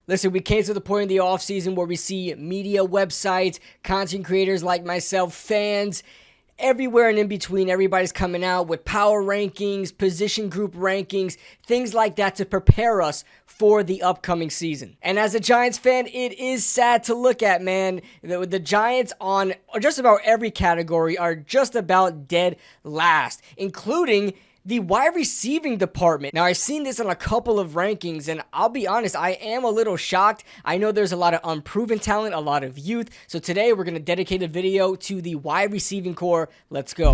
Listen, we came to the point in the offseason where we see media websites, content creators like myself, fans, everywhere and in between, everybody's coming out with power rankings, position group rankings, things like that to prepare us for the upcoming season. And as a Giants fan, it is sad to look at, man. The Giants on just about every category are just about dead last, including the wide receiving department. Now, I've seen this on a couple of rankings, and I'll be honest, I am a little shocked. I know there's a lot of unproven talent, a lot of youth. So today, we're going to dedicate a video to the wide receiving core. Let's go.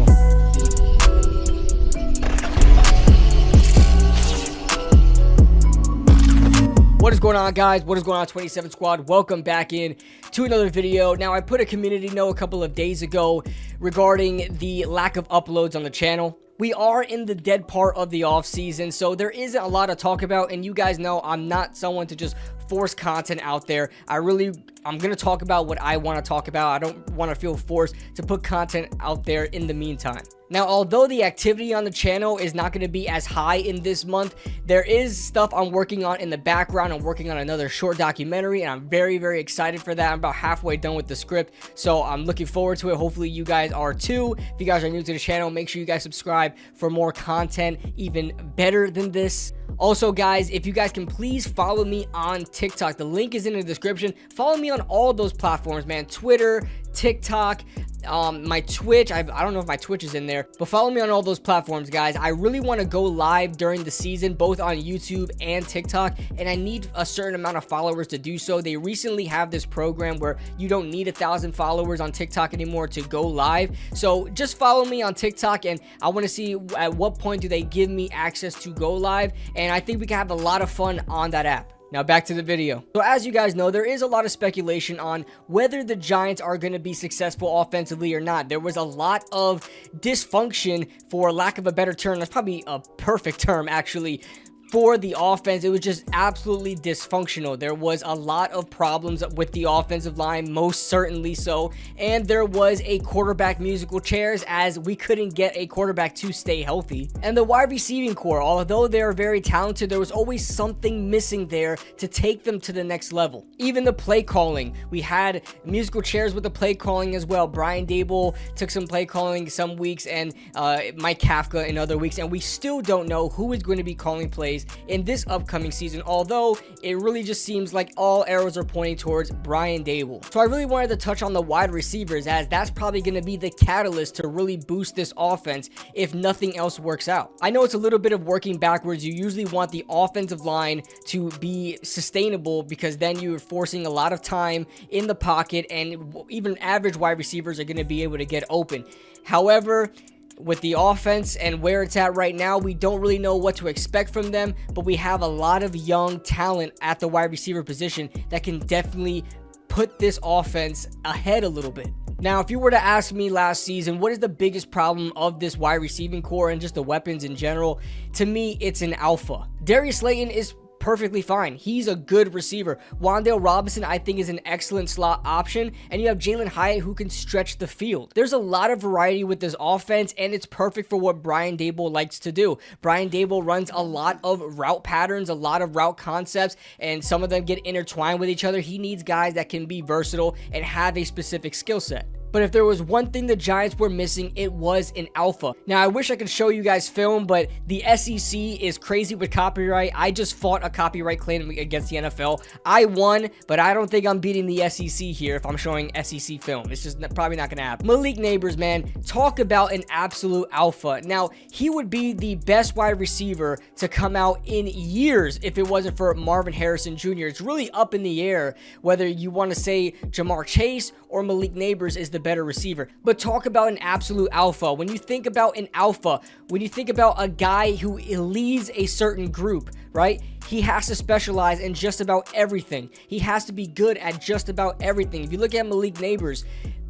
What is going on, guys? What is going on, 27 Squad? Welcome back in to another video. Now, I put a community note a couple of days ago regarding the lack of uploads on the channel. We are in the dead part of the offseason, so there isn't a lot to talk about, and you guys know I'm not someone to just force content out there. I'm going to talk about what I want to talk about. I don't want to feel forced to put content out there in the meantime. Now, although the activity on the channel is not going to be as high in this month, there is stuff I'm working on in the background. I'm working on another short documentary, and I'm very, very excited for that. I'm about halfway done with the script, so I'm looking forward to it. Hopefully, you guys are too. If you guys are new to the channel, make sure you guys subscribe for more content, even better than this. Also, guys, if you guys can please follow me on TikTok. The link is in the description. Follow me on all those platforms, man. Twitter, TikTok, my Twitch. I don't know if my Twitch is in there, but follow me on all those platforms, guys. I really want to go live during the season, both on YouTube and TikTok, and I need a certain amount of followers to do so. They recently have this program where you don't need 1,000 followers on TikTok anymore to go live. So just follow me on TikTok, and I want to see at what point do they give me access to go live, and I think we can have a lot of fun on that app. Now back to the video. So as you guys know, there is a lot of speculation on whether the Giants are going to be successful offensively or not. There was a lot of dysfunction, for lack of a better term. That's probably a perfect term, actually, for the offense. It was just absolutely dysfunctional. There was a lot of problems with the offensive line, most certainly so, and there was a quarterback musical chairs, as we couldn't get a quarterback to stay healthy. And the wide receiving core, although they are very talented, there was always something missing there to take them to the next level. Even the play calling, we had musical chairs with the play calling as well. Brian Dable took some play calling some weeks, and Mike Kafka in other weeks, and we still don't know who is going to be calling plays in this upcoming season, although it really just seems like all arrows are pointing towards Brian Dable. So I really wanted to touch on the wide receivers, as that's probably going to be the catalyst to really boost this offense if nothing else works out. I know it's a little bit of working backwards. You usually want the offensive line to be sustainable, because then you're forcing a lot of time in the pocket, and even average wide receivers are going to be able to get open. However, with the offense and where it's at right now, we don't really know what to expect from them, but we have a lot of young talent at the wide receiver position that can definitely put this offense ahead a little bit. Now, if you were to ask me last season, what is the biggest problem of this wide receiving core and just the weapons in general, to me, it's an alpha. Darius Slayton is perfectly fine. He's a good receiver. Wan'Dale Robinson, I think, is an excellent slot option, and you have Jaylen Hyatt, who can stretch the field. There's a lot of variety with this offense, and it's perfect for what Brian Dable likes to do. Brian Dable runs a lot of route patterns, a lot of route concepts, and some of them get intertwined with each other. He needs guys that can be versatile and have a specific skill set. But if there was one thing the Giants were missing, it was an alpha. Now, I wish I could show you guys film, but the SEC is crazy with copyright. I just fought a copyright claim against the NFL. I won, but I don't think I'm beating the SEC here if I'm showing SEC film. It's just probably not going to happen. Malik Nabers, man, talk about an absolute alpha. Now, he would be the best wide receiver to come out in years if it wasn't for Marvin Harrison Jr. It's really up in the air whether you want to say Jamar Chase or Malik Nabers is the better receiver. But talk about an absolute alpha. When you think about an alpha, when you think about a guy who leads a certain group, right? He has to specialize in just about everything. He has to be good at just about everything. If you look at Malik Nabers,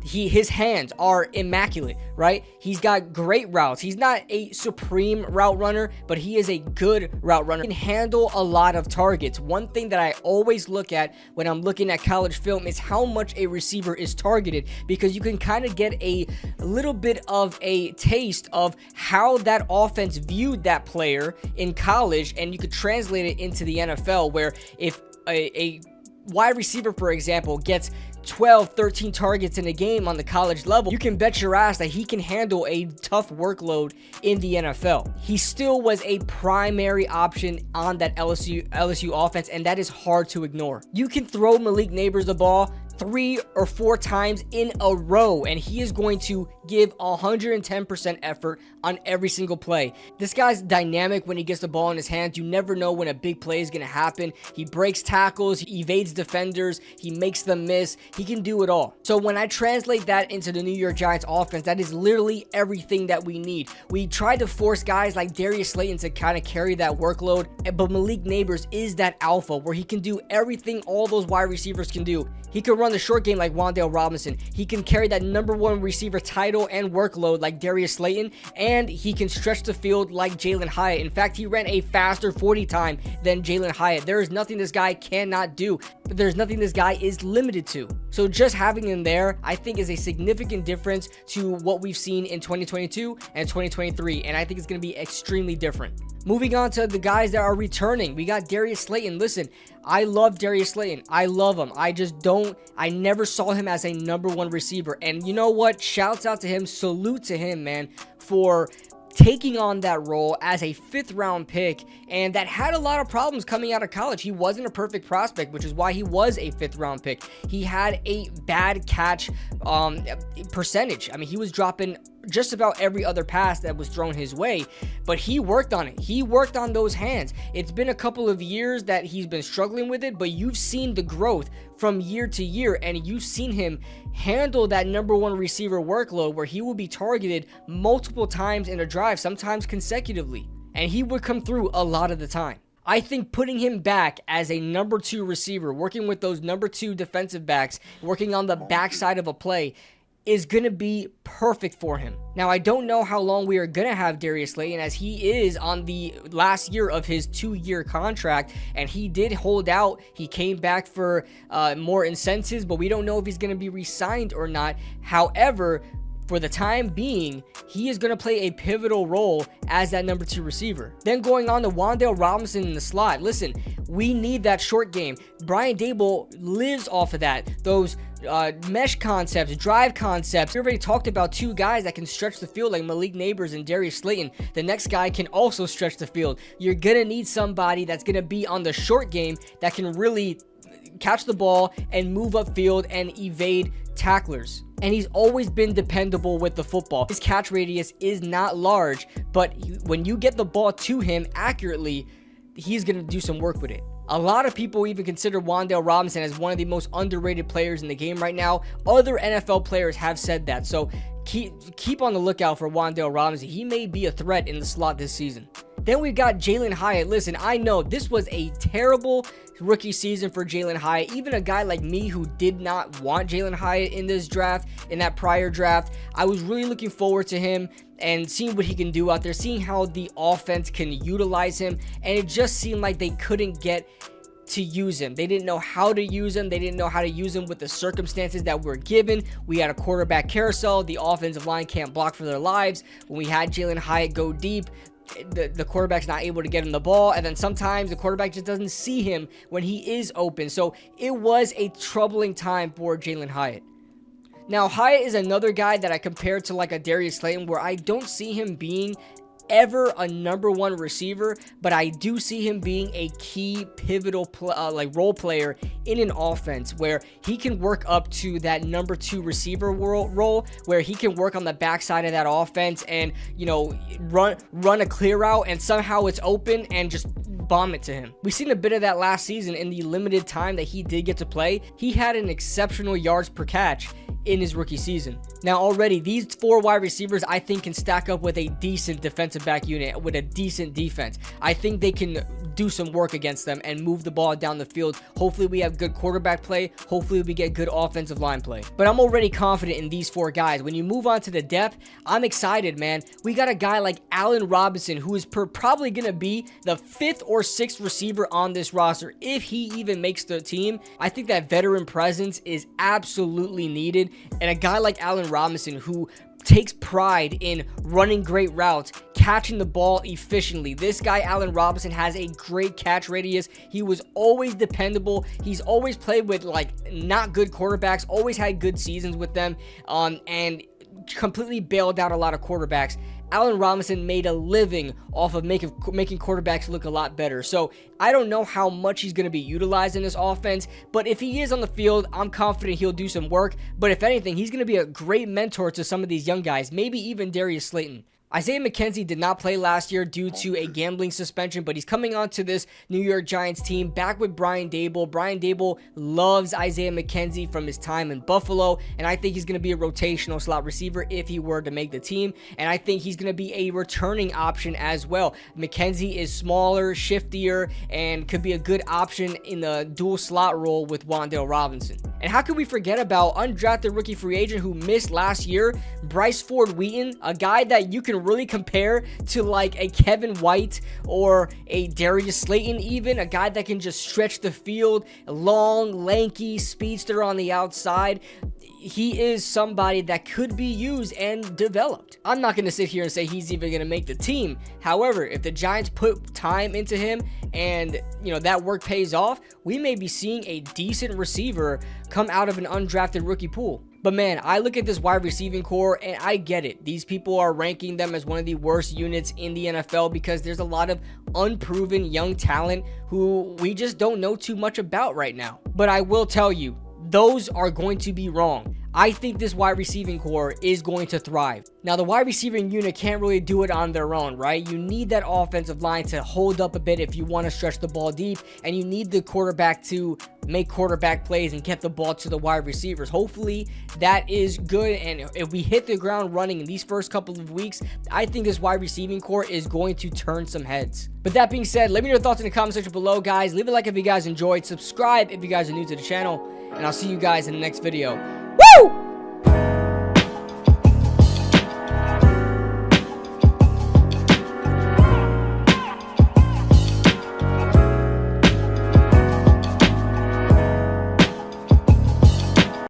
his hands are immaculate, right? He's got great routes. He's not a supreme route runner, but he is a good route runner. He can handle a lot of targets. One thing that I always look at when I'm looking at college film is how much a receiver is targeted, because you can kind of get a little bit of a taste of how that offense viewed that player in college, and you could translate it into the NFL, where if a wide receiver, for example, gets 12, 13 targets in a game on the college level, you can bet your ass that he can handle a tough workload in the NFL. He still was a primary option on that LSU offense, and that is hard to ignore. You can throw Malik Nabers the ball 3 or 4 times in a row, and he is going to give 110% effort on every single play. This guy's dynamic when he gets the ball in his hands. You never know when a big play is going to happen. He breaks tackles, he evades defenders, he makes them miss. He can do it all. So when I translate that into the New York Giants offense, that is literally everything that we need. We tried to force guys like Darius Slayton to kind of carry that workload, but Malik Nabers is that alpha where he can do everything all those wide receivers can do. He can run the short game like Wan'Dale Robinson. He can carry that #1 receiver title and workload like Darius Slayton, and he can stretch the field like Jaylen Hyatt. In fact, he ran a faster 40 time than Jaylen Hyatt. There is nothing this guy cannot do. There's nothing this guy is limited to. So just having him there, I think, is a significant difference to what we've seen in 2022 and 2023, and I think it's going to be extremely different. Moving on to the guys that are returning, we got Darius Slayton. Listen, I love Darius Slayton. I love him. I never saw him as a #1 receiver. And you know what? Shouts out to him. Salute to him, man, for taking on that role as a 5th-round pick, and that had a lot of problems coming out of college. He wasn't a perfect prospect, which is why he was a 5th-round pick. He had a bad catch percentage. I mean, he was dropping just about every other pass that was thrown his way, but he worked on it. He worked on those hands. It's been a couple of years that he's been struggling with it, but you've seen the growth from year to year, and you've seen him handle that #1 receiver workload where he will be targeted multiple times in a drive, sometimes consecutively, and he would come through a lot of the time. I think putting him back as a #2 receiver, working with those #2 defensive backs, working on the backside of a play, is going to be perfect for him. Now, I don't know how long we are going to have Darius Slayton, as he is on the last year of his 2-year contract, and he did hold out. He came back for more incentives, but we don't know if he's going to be re-signed or not. However, for the time being, he is going to play a pivotal role as that #2 receiver. Then going on to Wan'Dale Robinson in the slot. Listen, we need that short game. Brian Daboll lives off of that. Those mesh concepts, drive concepts. We already talked about 2 guys that can stretch the field like Malik Nabers and Darius Slayton. The next guy can also stretch the field. You're going to need somebody that's going to be on the short game that can really catch the ball and move upfield and evade tacklers. And he's always been dependable with the football. His catch radius is not large, but when you get the ball to him accurately, he's going to do some work with it. A lot of people even consider Wan'Dale Robinson as one of the most underrated players in the game right now. Other NFL players have said that, so keep on the lookout for Wan'Dale Robinson. He may be a threat in the slot this season. Then we got Jaylen Hyatt. Listen, I know this was a terrible rookie season for Jaylen Hyatt. Even a guy like me who did not want Jaylen Hyatt in this draft, in that prior draft, I was really looking forward to him and seeing what he can do out there, seeing how the offense can utilize him, and it just seemed like they couldn't get to use him. They didn't know how to use him. They didn't know how to use him with the circumstances that were given. We had a quarterback carousel. The offensive line can't block for their lives. When we had Jaylen Hyatt go deep, the quarterback's not able to get him the ball, and then sometimes the quarterback just doesn't see him when he is open. So it was a troubling time for Jaylen Hyatt. Now, Hyatt is another guy that I compared to like a Darius Slayton, where I don't see him being ever a #1 receiver, but I do see him being a key pivotal role player in an offense where he can work up to that #2 receiver role, where he can work on the backside of that offense and, you know, run a clear route and somehow it's open and just bomb it to him. We've seen a bit of that last season in the limited time that he did get to play. He had an exceptional yards per catch in his rookie season. Now already these 4 wide receivers I think can stack up with a decent defensive back unit with a decent defense. I think they can do some work against them and move the ball down the field. Hopefully we have good quarterback play. Hopefully we get good offensive line play. But I'm already confident in these 4 guys. When you move on to the depth, I'm excited, man. We got a guy like Allen Robinson, who is probably going to be the 5th or 6th receiver on this roster if he even makes the team. I think that veteran presence is absolutely needed. And a guy like Allen Robinson, who takes pride in running great routes, catching the ball efficiently. This guy, Allen Robinson, has a great catch radius. He was always dependable. He's always played with not good quarterbacks, always had good seasons with them, and completely bailed out a lot of quarterbacks. Allen Robinson made a living off of making quarterbacks look a lot better. So I don't know how much he's going to be utilized in this offense, but if he is on the field, I'm confident he'll do some work. But if anything, he's going to be a great mentor to some of these young guys, maybe even Darius Slayton. Isaiah McKenzie did not play last year due to a gambling suspension, but he's coming onto this New York Giants team back with Brian Daboll. Brian Daboll loves Isaiah McKenzie from his time in Buffalo, and I think he's going to be a rotational slot receiver if he were to make the team, and I think he's going to be a returning option as well. McKenzie is smaller, shiftier, and could be a good option in the dual slot role with Wan'Dale Robinson. And how can we forget about undrafted rookie free agent who missed last year, Bryce Ford-Wheaton, a guy that you can really compare to like a Kevin White or a Darius Slayton even, a guy that can just stretch the field, long, lanky, speedster on the outside. He is somebody that could be used and developed. I'm not going to sit here and say he's even going to make the team. However, if the Giants put time into him and, that work pays off, we may be seeing a decent receiver come out of an undrafted rookie pool. But man, I look at this wide receiving core and I get it. These people are ranking them as one of the worst units in the NFL because there's a lot of unproven young talent who we just don't know too much about right now. But I will tell you, those are going to be wrong. I think this wide receiving core is going to thrive. Now, the wide receiving unit can't really do it on their own, right? You need that offensive line to hold up a bit if you want to stretch the ball deep, and you need the quarterback to make quarterback plays and get the ball to the wide receivers. Hopefully, that is good, and if we hit the ground running in these first couple of weeks, I think this wide receiving core is going to turn some heads. But that being said, let me know your thoughts in the comment section below, guys. Leave a like if you guys enjoyed. Subscribe if you guys are new to the channel, and I'll see you guys in the next video. Woo!